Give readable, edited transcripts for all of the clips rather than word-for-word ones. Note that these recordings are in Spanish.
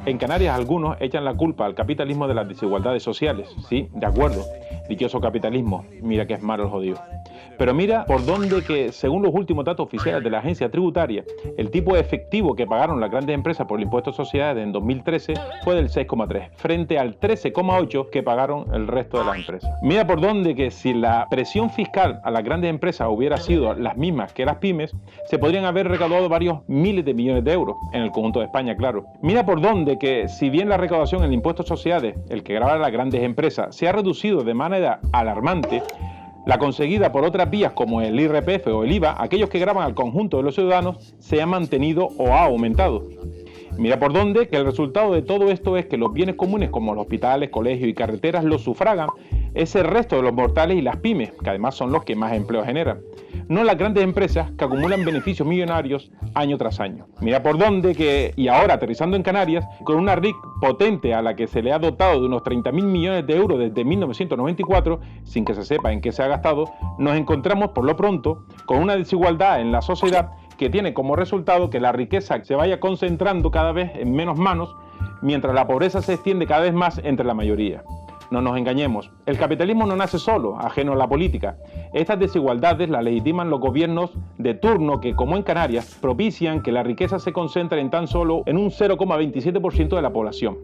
En Canarias algunos echan la culpa al capitalismo de las desigualdades sociales. Sí, de acuerdo. Dichoso capitalismo. Mira que es malo el jodido. Pero mira por dónde que, según los últimos datos oficiales de la agencia tributaria, el tipo efectivo que pagaron las grandes empresas por el impuesto a sociedades en 2013 fue del 6,3, frente al 13,8 que pagaron el resto de las empresas. Mira por dónde que si la presión fiscal a las grandes empresas hubiera sido las mismas que las pymes, se podrían haber recaudado varios miles de millones de euros, en el conjunto de España, claro. Mira por dónde que, si bien la recaudación en el impuesto a sociedades, el que grava a las grandes empresas, se ha reducido de manera alarmante, la conseguida por otras vías como el IRPF o el IVA, aquellos que gravan al conjunto de los ciudadanos, se ha mantenido o ha aumentado. Mira por dónde que el resultado de todo esto es que los bienes comunes como los hospitales, colegios y carreteras los sufragan ese resto de los mortales y las pymes, que además son los que más empleo generan, no las grandes empresas que acumulan beneficios millonarios año tras año. Mira por dónde que, y ahora aterrizando en Canarias, con una RIC potente a la que se le ha dotado de unos 30.000 millones de euros desde 1994, sin que se sepa en qué se ha gastado, nos encontramos por lo pronto con una desigualdad en la sociedad que tiene como resultado que la riqueza se vaya concentrando cada vez en menos manos, mientras la pobreza se extiende cada vez más entre la mayoría. No nos engañemos, el capitalismo no nace solo, ajeno a la política. Estas desigualdades las legitiman los gobiernos de turno que, como en Canarias, propician que la riqueza se concentre en tan solo en un 0,27% de la población.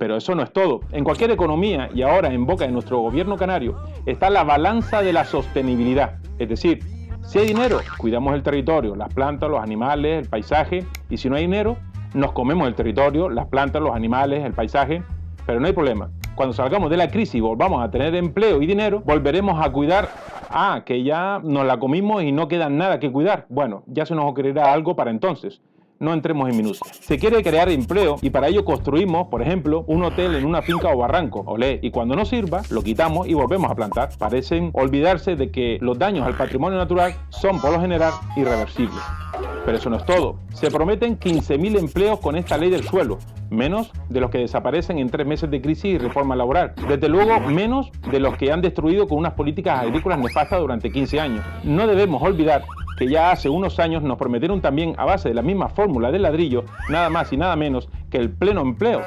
Pero eso no es todo. En cualquier economía, y ahora en boca de nuestro gobierno canario, está la balanza de la sostenibilidad. Es decir, si hay dinero, cuidamos el territorio, las plantas, los animales, el paisaje, y si no hay dinero, nos comemos el territorio, las plantas, los animales, el paisaje, pero no hay problema. Cuando salgamos de la crisis y volvamos a tener empleo y dinero, volveremos a cuidar, que ya nos la comimos y no queda nada que cuidar. Bueno, ya se nos ocurrirá algo para entonces. No entremos en minucias. Se quiere crear empleo y para ello construimos, por ejemplo, un hotel en una finca o barranco. Olé, y cuando no sirva, lo quitamos y volvemos a plantar. Parecen olvidarse de que los daños al patrimonio natural son, por lo general, irreversibles. Pero eso no es todo. Se prometen 15.000 empleos con esta ley del suelo, menos de los que desaparecen en 3 meses de crisis y reforma laboral. Desde luego, menos de los que han destruido con unas políticas agrícolas nefastas durante 15 años. No debemos olvidar que ya hace unos años nos prometieron también, a base de la misma fórmula del ladrillo, nada más y nada menos que el pleno empleo.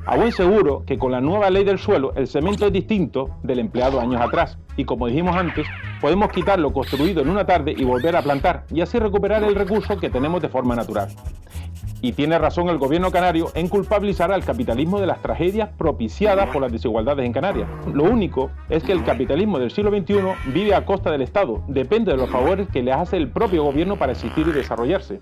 A buen seguro que con la nueva ley del suelo el cemento es distinto del empleado años atrás y, como dijimos antes, podemos quitar lo construido en una tarde y volver a plantar y así recuperar el recurso que tenemos de forma natural. Y tiene razón el gobierno canario en culpabilizar al capitalismo de las tragedias propiciadas por las desigualdades en Canarias. Lo único es que el capitalismo del siglo XXI vive a costa del Estado, depende de los favores que le hace el propio gobierno para existir y desarrollarse.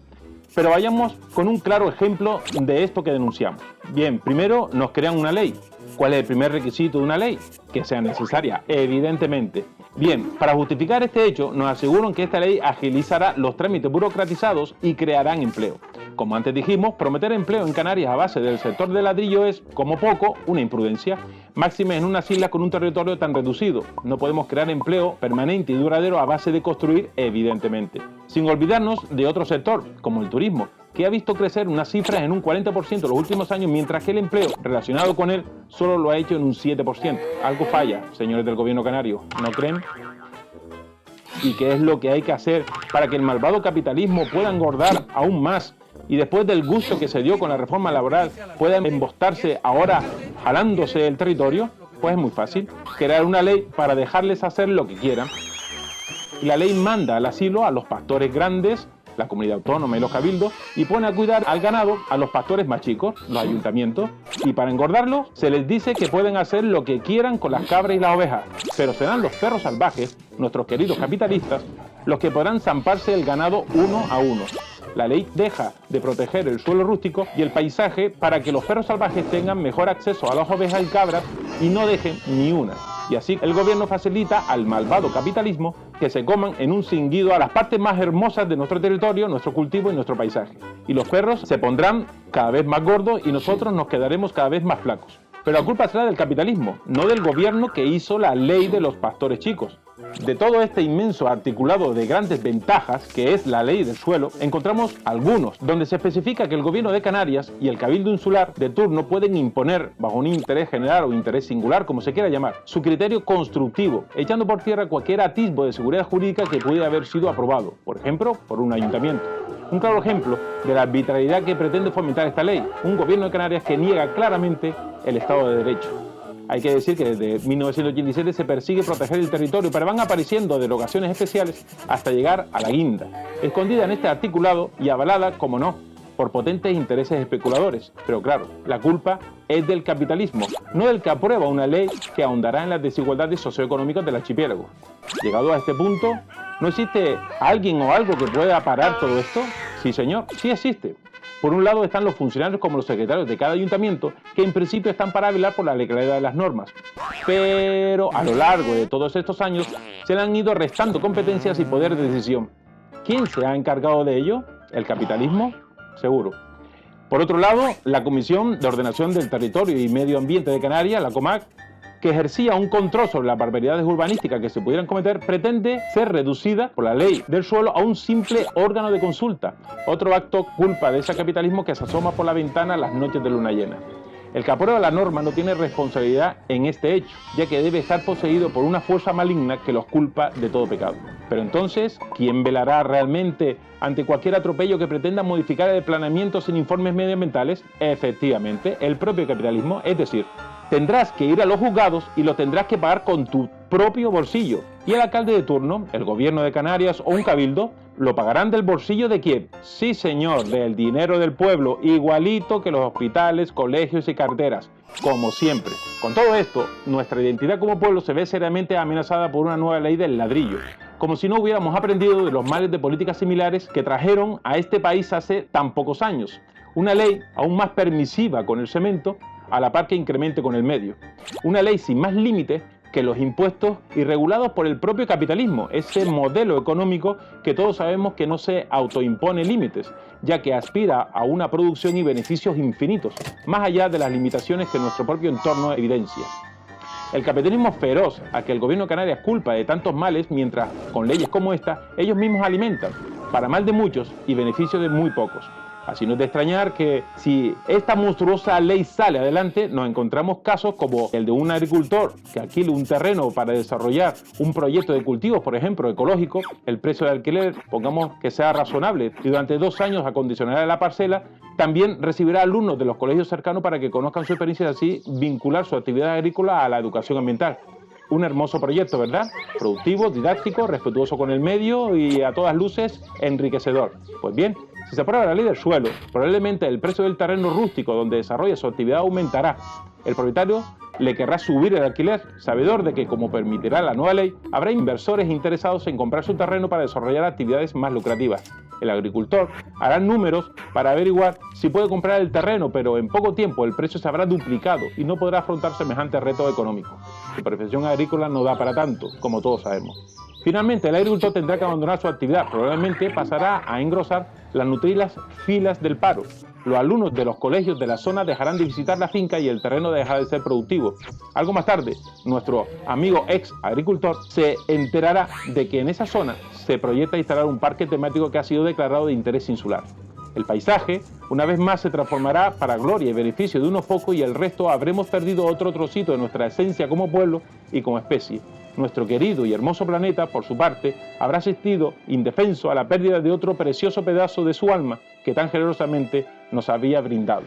Pero vayamos con un claro ejemplo de esto que denunciamos. Bien, primero nos crean una ley. ¿Cuál es el primer requisito de una ley? Que sea necesaria, evidentemente. Bien, para justificar este hecho, nos aseguran que esta ley agilizará los trámites burocratizados y crearán empleo. Como antes dijimos, prometer empleo en Canarias a base del sector del ladrillo es, como poco, una imprudencia. Máxime en unas islas con un territorio tan reducido. No podemos crear empleo permanente y duradero a base de construir, evidentemente. Sin olvidarnos de otro sector, como el turismo, que ha visto crecer unas cifras en un 40% en los últimos años, mientras que el empleo relacionado con él solo lo ha hecho en un 7%. Algo falla, señores del gobierno canario, ¿no creen? ¿Y qué es lo que hay que hacer para que el malvado capitalismo pueda engordar aún más y después del gusto que se dio con la reforma laboral pueda embostarse ahora jalándose el territorio? Pues es muy fácil, crear una ley para dejarles hacer lo que quieran. Y la ley manda al asilo a los pastores grandes, la comunidad autónoma y los cabildos, y pone a cuidar al ganado a los pastores más chicos, los ayuntamientos, y para engordarlos se les dice que pueden hacer lo que quieran con las cabras y las ovejas, pero serán los perros salvajes, nuestros queridos capitalistas, los que podrán zamparse el ganado uno a uno. La ley deja de proteger el suelo rústico y el paisaje para que los perros salvajes tengan mejor acceso a las ovejas y cabras y no dejen ni una. Y así el gobierno facilita al malvado capitalismo que se coman en un singuido a las partes más hermosas de nuestro territorio, nuestro cultivo y nuestro paisaje. Y los perros se pondrán cada vez más gordos y nosotros nos quedaremos cada vez más flacos. Pero la culpa será del capitalismo, no del gobierno que hizo la ley de los pastores chicos. De todo este inmenso articulado de grandes ventajas, que es la ley del suelo, encontramos algunos, donde se especifica que el gobierno de Canarias y el cabildo insular de turno pueden imponer, bajo un interés general o interés singular, como se quiera llamar, su criterio constructivo, echando por tierra cualquier atisbo de seguridad jurídica que pudiera haber sido aprobado, por ejemplo, por un ayuntamiento. Un claro ejemplo de la arbitrariedad que pretende fomentar esta ley, un gobierno de Canarias que niega claramente el Estado de Derecho. Hay que decir que desde 1987 se persigue proteger el territorio, pero van apareciendo derogaciones especiales hasta llegar a la guinda, escondida en este articulado y avalada, como no, por potentes intereses especuladores. Pero claro, la culpa es del capitalismo, no del que aprueba una ley que ahondará en las desigualdades socioeconómicas del archipiélago. Llegado a este punto, ¿no existe alguien o algo que pueda parar todo esto? Sí, señor, sí existe. Por un lado están los funcionarios como los secretarios de cada ayuntamiento, que en principio están para velar por la legalidad de las normas. Pero a lo largo de todos estos años se le han ido restando competencias y poder de decisión. ¿Quién se ha encargado de ello? ¿El capitalismo? Seguro. Por otro lado, la Comisión de Ordenación del Territorio y Medio Ambiente de Canarias, la COMAC, que ejercía un control sobre las barbaridades urbanísticas que se pudieran cometer, pretende ser reducida por la ley del suelo a un simple órgano de consulta. Otro acto culpa de ese capitalismo que se asoma por la ventana las noches de luna llena. El que aprueba la norma no tiene responsabilidad en este hecho, ya que debe estar poseído por una fuerza maligna que los culpa de todo pecado. Pero entonces, ¿quién velará realmente ante cualquier atropello que pretenda modificar el planeamiento sin informes medioambientales? Efectivamente, el propio capitalismo, es decir, tendrás que ir a los juzgados y lo tendrás que pagar con tu propio bolsillo. Y el alcalde de turno, el gobierno de Canarias o un cabildo, ¿lo pagarán del bolsillo de quién? Sí, señor, del dinero del pueblo, igualito que los hospitales, colegios y carreteras, como siempre. Con todo esto, nuestra identidad como pueblo se ve seriamente amenazada por una nueva ley del ladrillo, como si no hubiéramos aprendido de los males de políticas similares que trajeron a este país hace tan pocos años. Una ley aún más permisiva con el cemento, a la par que incremente con el medio. Una ley sin más límites que los impuestos y regulados por el propio capitalismo, ese modelo económico que todos sabemos que no se autoimpone límites, ya que aspira a una producción y beneficios infinitos, más allá de las limitaciones que nuestro propio entorno evidencia. El capitalismo feroz a que el gobierno de Canarias culpa de tantos males, mientras con leyes como esta, ellos mismos alimentan, para mal de muchos y beneficio de muy pocos. Así no es de extrañar que si esta monstruosa ley sale adelante, nos encontramos casos como el de un agricultor que alquile un terreno para desarrollar un proyecto de cultivos, por ejemplo, ecológico, el precio de alquiler, pongamos que sea razonable, y durante 2 años acondicionará la parcela, también recibirá alumnos de los colegios cercanos para que conozcan su experiencia y así vincular su actividad agrícola a la educación ambiental. Un hermoso proyecto, ¿verdad? Productivo, didáctico, respetuoso con el medio y a todas luces enriquecedor. Pues bien, si se aprueba la ley del suelo, probablemente el precio del terreno rústico donde desarrolla su actividad aumentará. El propietario le querrá subir el alquiler, sabedor de que, como permitirá la nueva ley, habrá inversores interesados en comprar su terreno para desarrollar actividades más lucrativas. El agricultor hará números para averiguar si puede comprar el terreno, pero en poco tiempo el precio se habrá duplicado y no podrá afrontar semejante reto económico. Su profesión agrícola no da para tanto, como todos sabemos. Finalmente, el agricultor tendrá que abandonar su actividad, probablemente pasará a engrosar las nutridas filas del paro. Los alumnos de los colegios de la zona dejarán de visitar la finca y el terreno dejará de ser productivo. Algo más tarde, nuestro amigo ex agricultor se enterará de que en esa zona se proyecta instalar un parque temático que ha sido declarado de interés insular. El paisaje, una vez más, se transformará para gloria y beneficio de unos pocos y el resto habremos perdido otro trocito de nuestra esencia como pueblo y como especie. Nuestro querido y hermoso planeta, por su parte, habrá asistido indefenso a la pérdida de otro precioso pedazo de su alma que tan generosamente nos había brindado.